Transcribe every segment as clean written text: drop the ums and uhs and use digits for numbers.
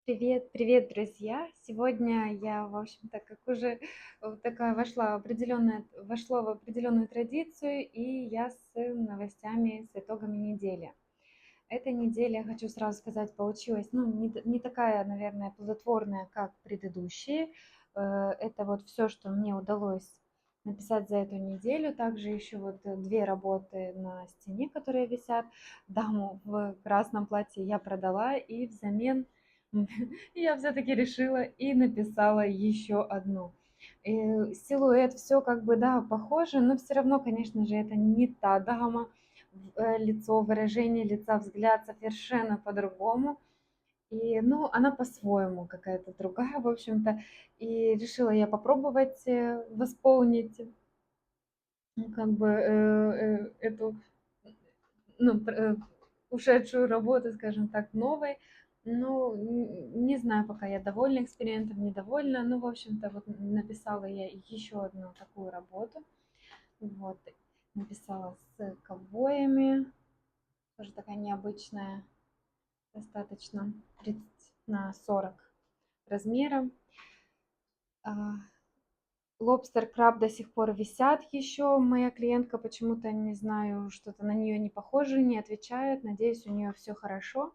Привет, привет, друзья! Сегодня я, в общем-то, как уже вот такая вошло в определенную традицию, и я с новостями, с итогами недели. Эта неделя, я хочу сразу сказать, получилась, ну, не такая, наверное, плодотворная, как предыдущие. Это вот все, что мне удалось написать за эту неделю. Также еще вот две работы на стене, которые висят. Даму в красном платье я продала, и взамен я все-таки решила и написала еще одну. Силуэт, все как бы, да, похоже, но все равно, конечно же, это не та дама, лицо, выражение лица, взгляд совершенно по-другому. И, ну, она по-своему какая-то другая, в общем-то. И решила я попробовать восполнить, ну, как бы, эту, ну, ушедшую работу, скажем так, новой. Ну, не знаю, пока я довольна экспериментом, недовольна. Ну, в общем-то, вот написала я еще одну такую работу. Вот, написала с ковбоями, тоже такая необычная, достаточно, 30 на 40 размера. Лобстер, краб до сих пор висят еще. Моя клиентка почему-то, не знаю, что-то на нее не похоже, не отвечает. Надеюсь, у нее все хорошо.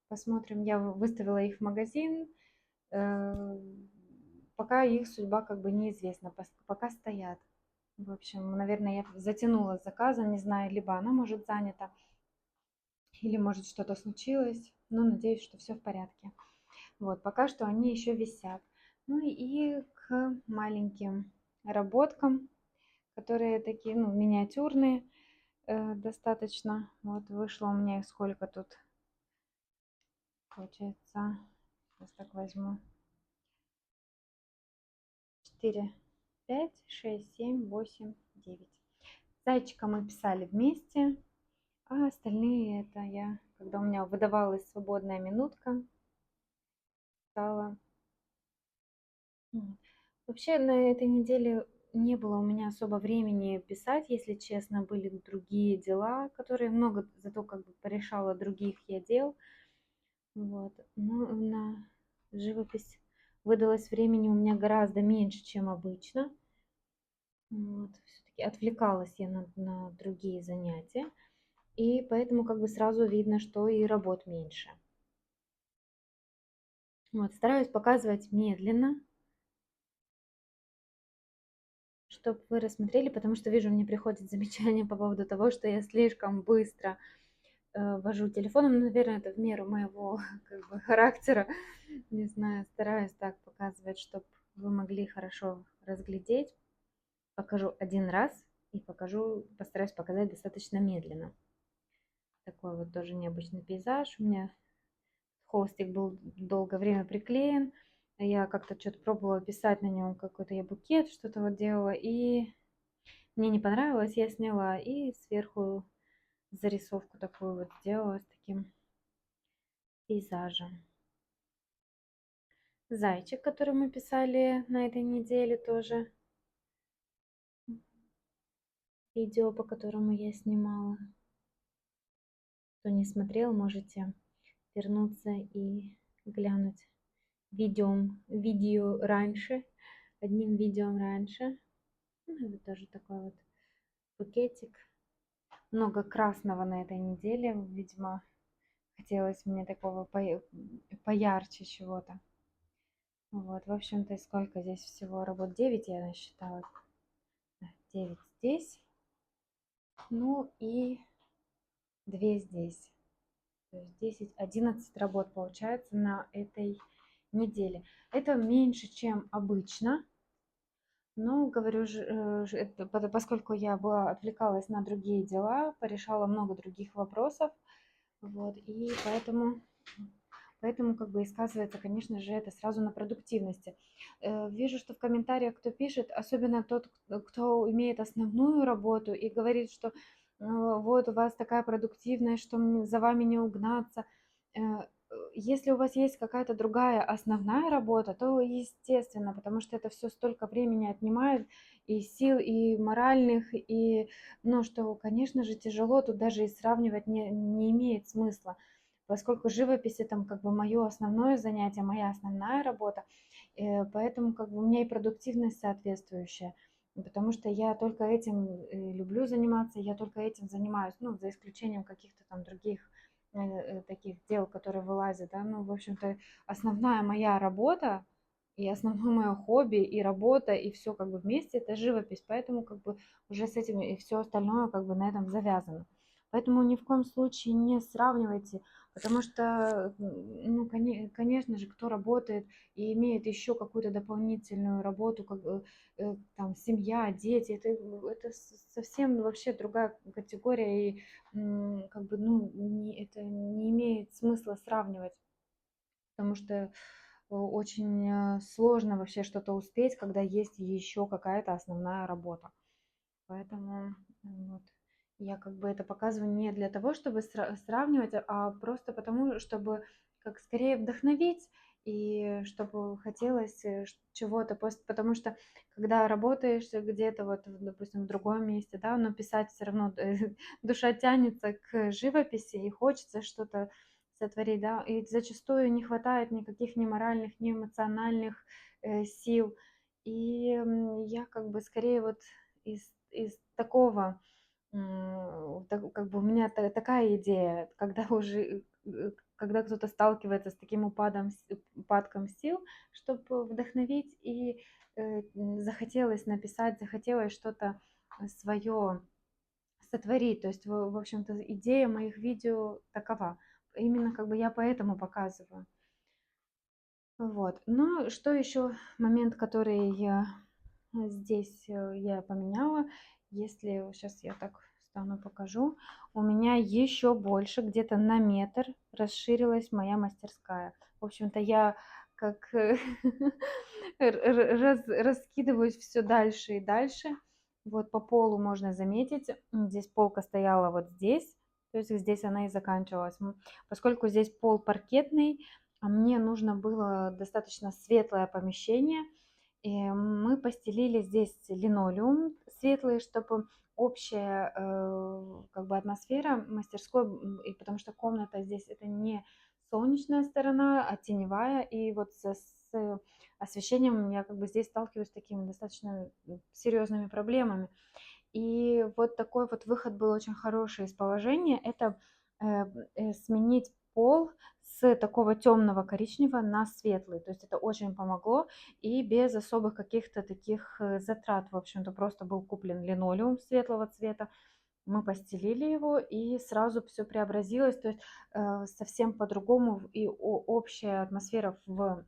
Посмотрим. Я выставила их в магазин. Э, Пока их судьба как бы неизвестна. Пока стоят. В общем, наверное, я затянула с заказом. Не знаю, либо она может занята, или может что-то случилось. Но надеюсь, что все в порядке. Вот, пока что они еще висят. Ну и к маленьким работкам, которые такие, ну, миниатюрные достаточно. Вот вышло у меня их сколько тут, получается, сейчас так возьму, 4, 5, 6, 7, 8, 9. Зайчика мы писали вместе, а остальные это я, когда у меня выдавалась свободная минутка, стала. Вообще на этой неделе не было у меня особо времени писать, если честно, были другие дела, которые много зато как бы порешала других я дел. Вот. Но на живопись выдалось времени у меня гораздо меньше, чем обычно. Вот. Все-таки отвлекалась я на другие занятия, и поэтому как бы сразу видно, что и работ меньше. Вот. Стараюсь показывать медленно, чтобы вы рассмотрели, потому что вижу, мне приходит замечание по поводу того, что я слишком быстро вожу телефоном. Ну, наверное, это в меру моего как бы, характера. Не знаю, стараюсь так показывать, чтобы вы могли хорошо разглядеть. Покажу один раз и постараюсь показать достаточно медленно. Такой вот тоже необычный пейзаж. У меня холстик был долгое время приклеен. Я как-то что-то пробовала писать на нем, какой-то я букет, что-то вот делала, и мне не понравилось, я сняла и сверху зарисовку такую вот сделала с таким пейзажем. Зайчик, который мы писали на этой неделе тоже. Видео, по которому я снимала. Кто не смотрел, можете вернуться и глянуть видео раньше, одним видео раньше. Ну, и вот тоже такой вот букетик. Много красного на этой неделе, видимо, хотелось мне такого поярче чего-то. Вот, в общем-то, сколько здесь всего работ? 9 я насчитала. 9 здесь, ну и 2 здесь. То есть 10, 11 работ получается на этой неделе. Это меньше, чем обычно. Но, говорю же, поскольку я была, отвлекалась на другие дела, порешала много других вопросов, вот, и поэтому как бы и сказывается, конечно же, это сразу на продуктивности. Вижу, что в комментариях кто пишет, особенно тот, кто имеет основную работу и говорит, что вот у вас такая продуктивность, что за вами не угнаться. Если у вас есть какая-то другая основная работа, то естественно, потому что это все столько времени отнимает, и сил, и моральных, и, ну, что, конечно же, тяжело, тут даже и сравнивать не имеет смысла. поскольку живопись это как бы мое основное занятие, моя основная работа, поэтому как бы у меня и продуктивность соответствующая, потому что я только этим люблю заниматься, я только этим занимаюсь, ну, за исключением каких-то там других таких дел, которые вылазят, да, ну, в общем-то, основная моя работа и основное мое хобби и работа и все как бы вместе это живопись, поэтому как бы уже с этим и все остальное как бы на этом завязано. Поэтому ни в коем случае не сравнивайте, потому что, ну, конечно же, кто работает и имеет еще какую-то дополнительную работу, как там семья, дети, это совсем вообще другая категория, и как бы, ну, это не имеет смысла сравнивать, потому что очень сложно вообще что-то успеть, когда есть еще какая-то основная работа. Поэтому вот я как бы это показываю не для того, чтобы сравнивать, а просто потому, чтобы как скорее вдохновить и чтобы хотелось чего-то, потому что когда работаешь где-то вот, допустим, в другом месте, да, но писать все равно душа тянется к живописи и хочется что-то сотворить, да, и зачастую не хватает никаких ни моральных, ни эмоциональных сил. И я как бы скорее вот из такого, как бы у меня такая идея, когда уже, когда кто-то сталкивается с таким упадком сил, чтобы вдохновить и захотелось написать, захотелось что-то свое сотворить. То есть, в общем-то, идея моих видео такова. Именно как бы я поэтому показываю. Вот. Ну, что еще момент, который я здесь я поменяла. Если сейчас я так встану, покажу, у меня еще больше, где-то на метр расширилась моя мастерская. В общем-то, я как раскидываюсь все дальше и дальше. Вот по полу можно заметить, здесь полка стояла вот здесь, то есть здесь она и заканчивалась. Поскольку здесь пол паркетный, а мне нужно было достаточно светлое помещение, и мы постелили здесь линолеум светлый, чтобы общая как бы атмосфера мастерской, и потому что комната здесь это не солнечная сторона, а теневая, и вот с освещением я как бы здесь сталкиваюсь с такими достаточно серьезными проблемами. И вот такой вот выход был очень хороший из положения. Это сменить пол с такого темного коричневого на светлый. То есть это очень помогло и без особых каких-то таких затрат. В общем-то, просто был куплен линолеум светлого цвета. Мы постелили его, и сразу все преобразилось. То есть совсем по-другому, и общая атмосфера в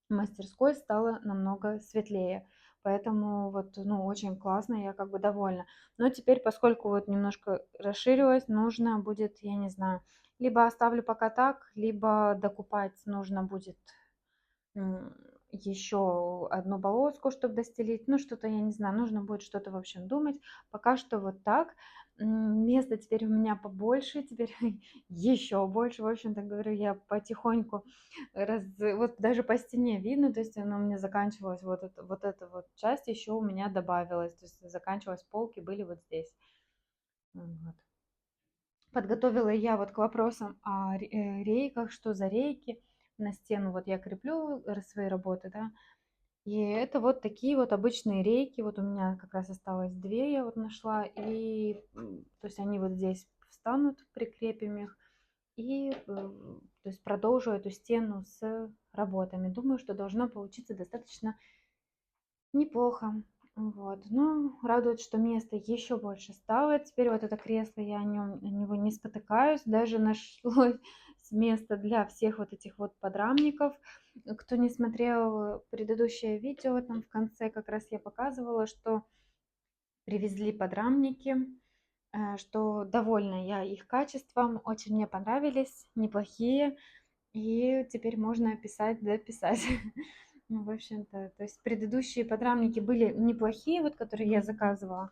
мастерской стала намного светлее. Поэтому вот, ну, очень классно, я как бы довольна. Но теперь, поскольку вот немножко расширилось, нужно будет, я не знаю, либо оставлю пока так, либо докупать нужно будет еще одну полоску, чтобы достелить. Ну, что-то, я не знаю, нужно будет что-то, в общем, думать. Пока что вот так. Места теперь у меня побольше, теперь еще больше. В общем-то, говорю, я потихоньку вот даже по стене видно, то есть она у меня заканчивалась, вот эта вот часть еще у меня добавилась, то есть заканчивалась, полки были вот здесь. Вот. Подготовила я вот к вопросам о рейках, что за рейки на стену. Вот я креплю свои работы, да, и это вот такие вот обычные рейки. Вот у меня как раз осталось две, я вот нашла. И то есть они вот здесь встанут, прикрепим их. И то есть продолжу эту стену с работами. Думаю, что должно получиться достаточно неплохо. Вот. Ну, радует, что места еще больше стало. Теперь вот это кресло, я о него не спотыкаюсь. Даже нашлось место для всех вот этих вот подрамников. Кто не смотрел предыдущее видео, там в конце как раз я показывала, что привезли подрамники, что довольна я их качеством, очень мне понравились, неплохие. И теперь можно писать, дописать. Ну, в общем-то, то есть предыдущие подрамники были неплохие, вот которые я заказывала.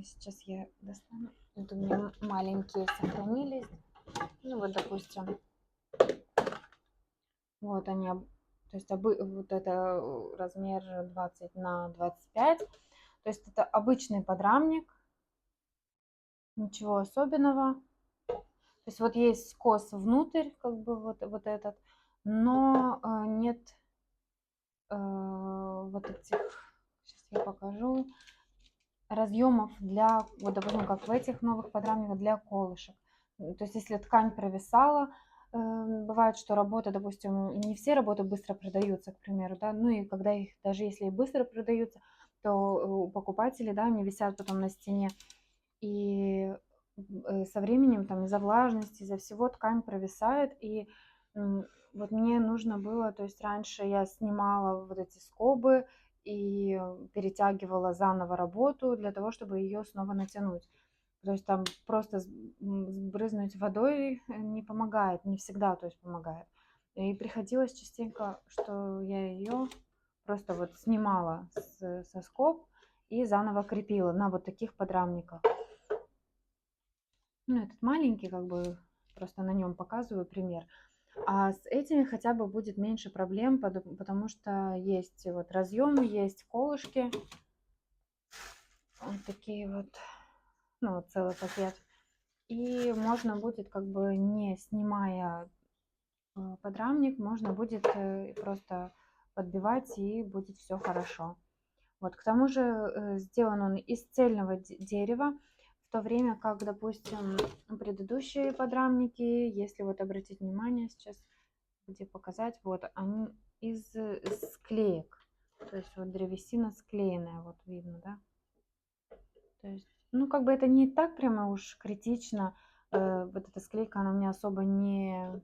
Сейчас я достану. Вот у меня маленькие сохранились. Ну вот, допустим, вот они, то есть вот это размер 20 на 25. То есть это обычный подрамник, ничего особенного. То То есть вот есть скос внутрь, как бы вот этот, но нет вот этих, сейчас я покажу, разъемов для, вот допустим, как в этих новых подрамниках, для колышек. То есть если ткань провисала, бывает, что работы, допустим, не все работы быстро продаются, к примеру, да, ну и когда их, даже если и быстро продаются, то у покупателей, да, они висят потом на стене, и со временем там из-за влажности, из-за всего ткань провисает, и вот мне нужно было, то есть раньше я снимала вот эти скобы и перетягивала заново работу для того, чтобы ее снова натянуть. То есть там просто сбрызнуть водой не помогает, не всегда, то есть помогает. И приходилось частенько, что я ее просто вот снимала со скоб и заново крепила на вот таких подрамниках. Ну, этот маленький, как бы, просто на нем показываю пример. А с этими хотя бы будет меньше проблем, потому что есть вот разъемы, есть колышки. Вот такие вот, ну, вот целый пакет. И можно будет, как бы, не снимая подрамник, можно будет просто подбивать, и будет все хорошо. Вот, к тому же сделан он из цельного дерева, в то время как, допустим, предыдущие подрамники, если вот обратить внимание сейчас, где показать, вот они из склеек, то есть вот древесина склеенная, вот видно, да, то есть, ну, как бы это не так прямо уж критично, вот эта склейка, она мне особо не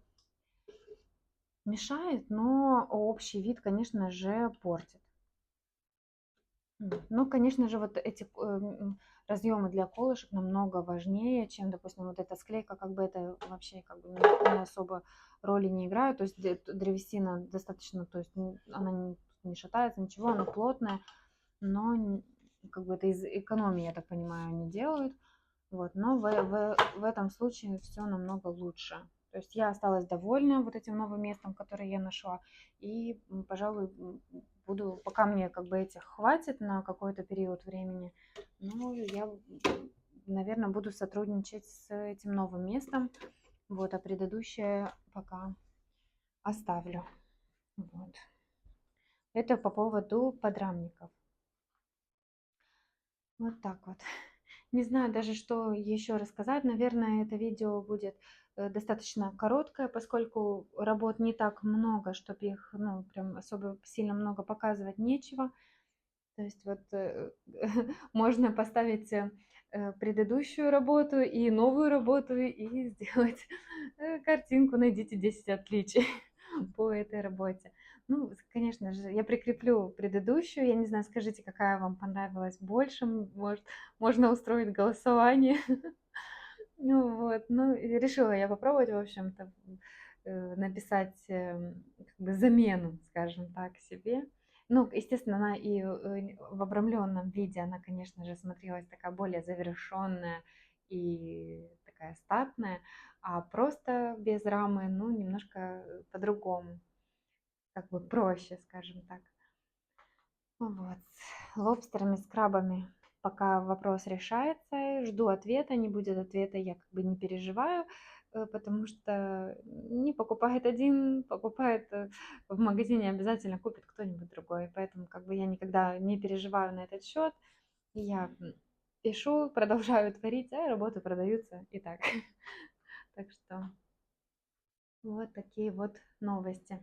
мешает, но общий вид, конечно же, портит. Ну, конечно же, вот эти разъемы для колышек намного важнее, чем, допустим, вот эта склейка, как бы это вообще как бы не особо роли не играет. То есть древесина достаточно, то есть она не шатается, ничего, она плотная, но как бы это из экономии, я так понимаю, они делают. Вот, но в этом случае все намного лучше. То есть я осталась довольна вот этим новым местом, которое я нашла. И, пожалуй, буду, пока мне как бы этих хватит на какой-то период времени, ну, я, наверное, буду сотрудничать с этим новым местом. Вот, а предыдущее пока оставлю. Вот. Это по поводу подрамников. Вот так вот. Не знаю даже, что еще рассказать. Наверное, это видео будет достаточно короткое, поскольку работ не так много, чтобы их, ну, прям особо сильно много показывать нечего. То есть вот можно поставить предыдущую работу и новую работу и сделать картинку, найдите 10 отличий по этой работе. Ну, конечно же, я прикреплю предыдущую. Я не знаю, скажите, какая вам понравилась больше. Может, можно устроить голосование. Ну вот, ну, и решила я попробовать, в общем-то, написать как бы замену, скажем так, себе. Ну, естественно, она и в обрамленном виде, она, конечно же, смотрелась такая более завершенная и такая статная, а просто без рамы, ну, немножко по-другому, как бы проще, скажем так. Вот, с лобстерами, с крабами пока вопрос решается. Жду ответа. Не будет ответа, я как бы не переживаю, потому что не покупает один, покупает в магазине, обязательно купит кто-нибудь другой. Поэтому как бы я никогда не переживаю на этот счет. Я пишу, продолжаю творить, а работы продаются и так. Так что вот такие вот новости.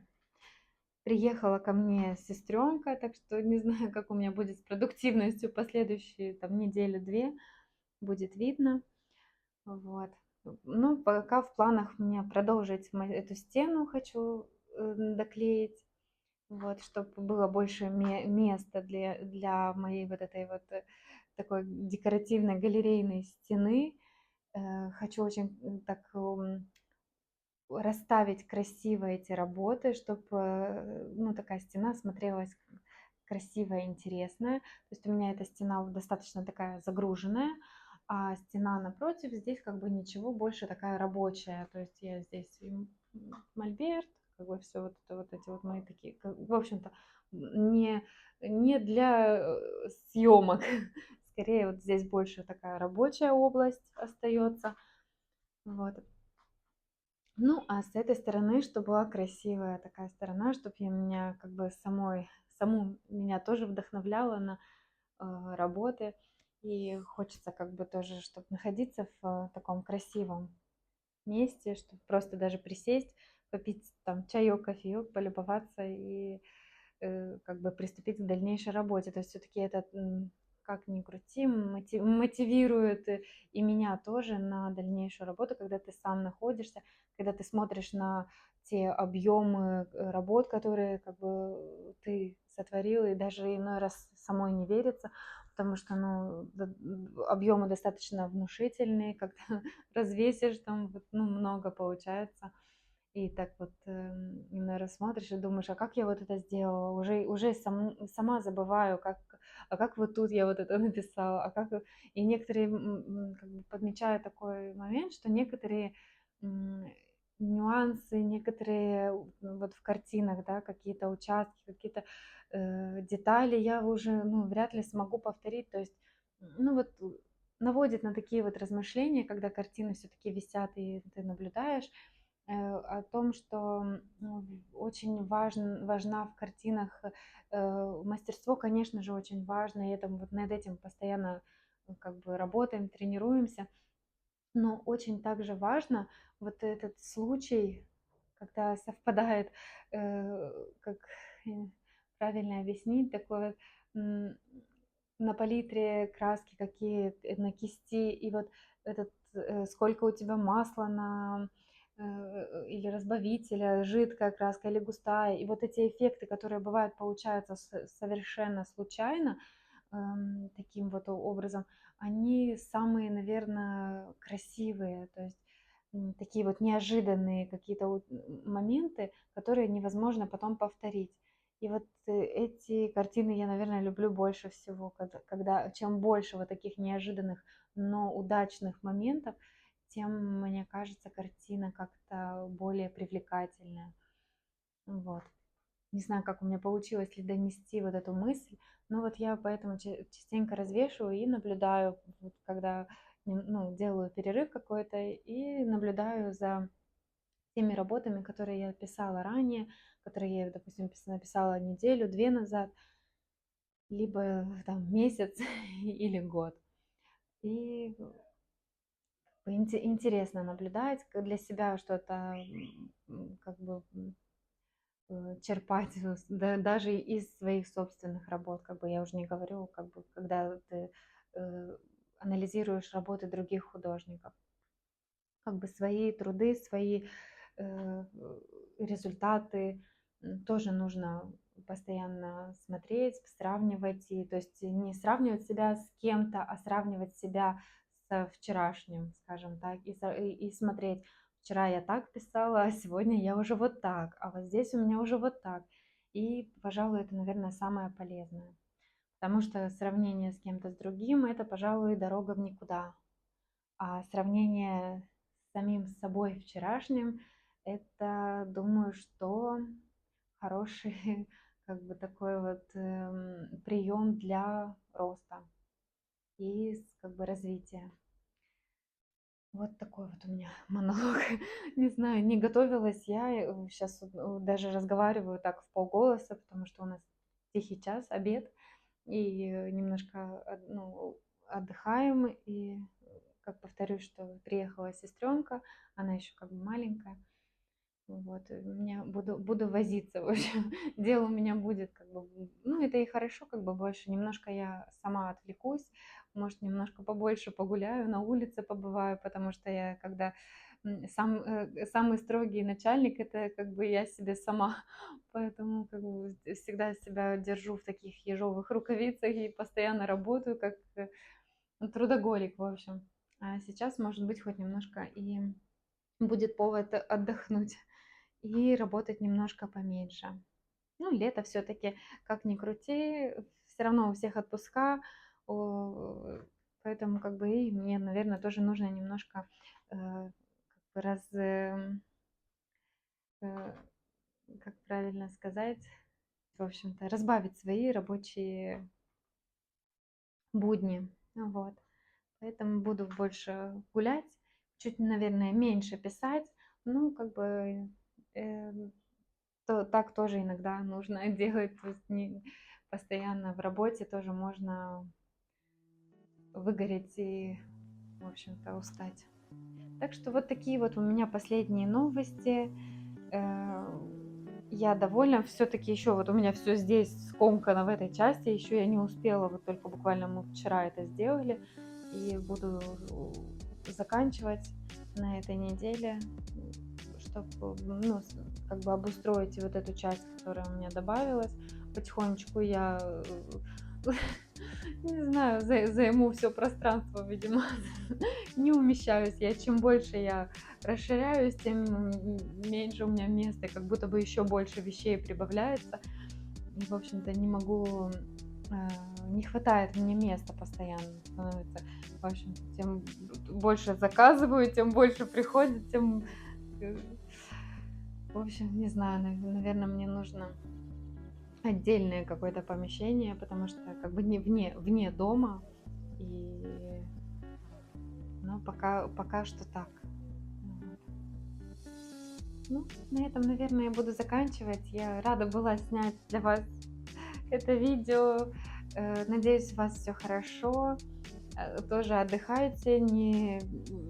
Приехала ко мне сестренка, так что не знаю, как у меня будет с продуктивностью последующие там неделю-две, будет видно. Вот. Ну, пока в планах у меня продолжить эту стену, хочу доклеить, вот, чтобы было больше места для моей вот этой вот такой декоративной галерейной стены. Хочу очень так расставить красиво эти работы, чтобы, ну, такая стена смотрелась красивая, интересная. То есть у меня эта стена достаточно такая загруженная, а стена напротив здесь как бы ничего, больше такая рабочая. То есть я здесь мольберт, как бы все вот это вот эти вот мои такие, в общем-то, не, не для съемок. Скорее вот здесь больше такая рабочая область остается. Вот. Ну, а с этой стороны, что была красивая такая сторона, чтобы я меня как бы саму меня тоже вдохновляла на работы. И хочется как бы тоже, чтобы находиться в таком красивом месте, чтобы просто даже присесть, попить там чаек, кофеек, полюбоваться и как бы приступить к дальнейшей работе. То есть все-таки это, как ни крути, мотивирует и меня тоже на дальнейшую работу, когда ты сам находишься, когда ты смотришь на те объемы работ, которые как бы ты сотворил, и даже иной раз самой не верится, потому что ну, объемы достаточно внушительные, когда развесишь там вот, ну, много получается. И так вот иной раз смотришь и думаешь, а как я вот это сделала? Уже сама забываю, а как вот тут я вот это написала, а как... И некоторые как бы подмечают такой момент, что некоторые м, нюансы, некоторые вот в картинах, да, какие-то участки, какие-то детали я уже, ну, вряд ли смогу повторить. То есть, ну вот наводит на такие вот размышления, когда картины все-таки висят и ты наблюдаешь, о том, что ну, очень важна в картинах мастерство, конечно же, очень важно, и это, вот над этим постоянно как бы работаем, тренируемся, но очень также важно вот этот случай, когда совпадает, как э, правильно объяснить, такое м, на палитре краски какие, на кисти, и вот этот, сколько у тебя масла на или разбавителя, жидкая краска или густая, и вот эти эффекты, которые бывают, получаются совершенно случайно, таким вот образом, они самые, наверное, красивые, то есть такие вот неожиданные какие-то вот моменты, которые невозможно потом повторить. И вот эти картины я, наверное, люблю больше всего, чем больше вот таких неожиданных, но удачных моментов, тем, мне кажется, картина как-то более привлекательная. Вот. Не знаю, как у меня получилось ли донести вот эту мысль, но вот я поэтому частенько развешиваю и наблюдаю, вот когда ну, делаю перерыв какой-то и наблюдаю за теми работами, которые я писала ранее, которые я, допустим, написала неделю, две назад, либо там месяц или год. И интересно наблюдать, для себя что-то как бы черпать даже из своих собственных работ, как бы я уже не говорю, как бы когда ты анализируешь работы других художников, как бы свои труды, свои э, результаты тоже нужно постоянно смотреть, сравнивать, и то есть не сравнивать себя с кем-то, а сравнивать себя со вчерашним, скажем так, и смотреть, вчера я так писала, а сегодня я уже вот так, а вот здесь у меня уже вот так. И, пожалуй, это, наверное, самое полезное, потому что сравнение с кем-то с другим – это, пожалуй, дорога в никуда. А сравнение с самим собой вчерашним – это, думаю, что хороший как бы такой вот прием для роста и как бы развития. Вот такой вот у меня монолог. Не знаю, не готовилась я. Сейчас даже разговариваю так в полголоса, потому что у нас тихий час, обед, и немножко ну, отдыхаем. И как повторюсь, что приехала сестренка, она еще как бы маленькая. Вот, меня буду возиться, в общем, дело у меня будет как бы, ну, это и хорошо, как бы больше, немножко я сама отвлекусь, может, немножко побольше погуляю, на улице побываю, потому что я, когда самый строгий начальник, это как бы я себе сама, поэтому как бы всегда себя держу в таких ежовых рукавицах и постоянно работаю, как трудоголик, в общем. А сейчас, может быть, хоть немножко и будет повод отдохнуть и работать немножко поменьше. Ну, лето все-таки, как ни крути, все равно у всех отпуска, поэтому как бы и мне, наверное, тоже нужно немножко как бы э, как правильно сказать, в общем-то, разбавить свои рабочие будни. Вот. Поэтому буду больше гулять, чуть, наверное, меньше писать, Ну, как бы, э, так тоже иногда нужно делать, то есть не постоянно в работе тоже можно выгореть и, в общем-то, устать. Так что вот такие вот у меня последние новости. Э, Я довольна. Все-таки еще вот у меня все здесь скомкано в этой части. Еще я не успела, вот только буквально мы вчера это сделали. И буду заканчивать на этой неделе, чтобы, ну, как бы обустроить вот эту часть, которая у меня добавилась. Потихонечку я не знаю, займу все пространство, видимо. Не умещаюсь я. Чем больше я расширяюсь, тем меньше у меня места, как будто бы еще больше вещей прибавляется. И, в общем-то, не могу, не хватает мне места постоянно становится. В общем, тем больше заказываю, тем больше приходит, тем, э, в общем, не знаю, наверное, мне нужно отдельное какое-то помещение, потому что как бы не вне дома. И, ну, пока что так. Вот. Ну, на этом, наверное, я буду заканчивать. Я рада была снять для вас это видео. Надеюсь, у вас все хорошо. Тоже отдыхайте. Не,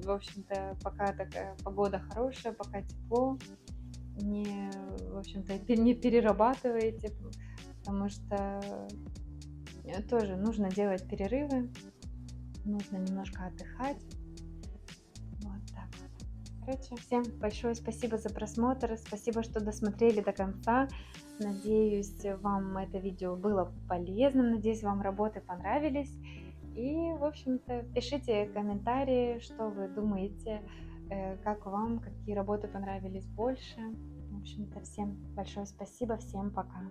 в общем-то, пока такая погода хорошая, пока тепло. Не, в общем-то, не перерабатывайте, потому что тоже нужно делать перерывы, нужно немножко отдыхать. Вот так вот. Короче, всем большое спасибо за просмотр, спасибо, что досмотрели до конца. Надеюсь, вам это видео было полезным, надеюсь, вам работы понравились. И, в общем-то, пишите комментарии, что вы думаете, как вам, какие работы понравились больше. В общем-то, всем большое спасибо, всем пока.